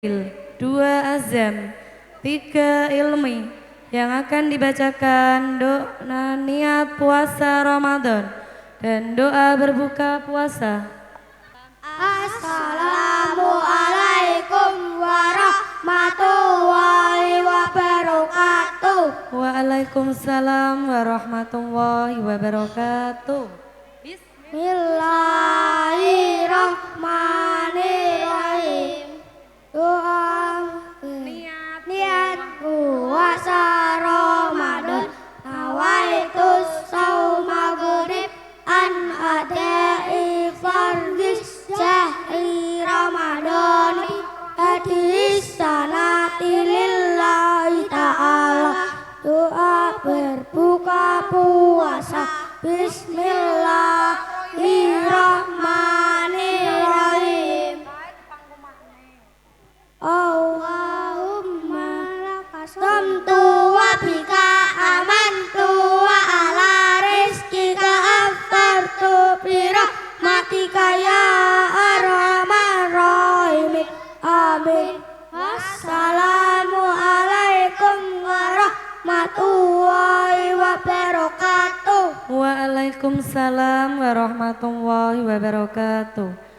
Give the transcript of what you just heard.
2 azam, 3 ilmi yang akan dibacakan doa niat puasa Ramadan dan doa berbuka puasa. Assalamualaikum warahmatullahi wabarakatuh. Waalaikumsalam warahmatullahi wabarakatuh. Bismillahirrahmanirrahim. Doa niat puasa Ramadan, nawaitus sauma maghrib an adai fardis syahri Ramadan hadis sanati lillahi ta'ala. Doa berbuka puasa. Bismillahirrahmanirrahim. Allahumma lakasomtu wa bika amantu wa ala rizkika aftartu birahmatika ya arhamar rahimin. Amin. Wassalamualaikum warahmatullahi wabarakatuh. Waalaikumsalam warahmatullahi wabarakatuh.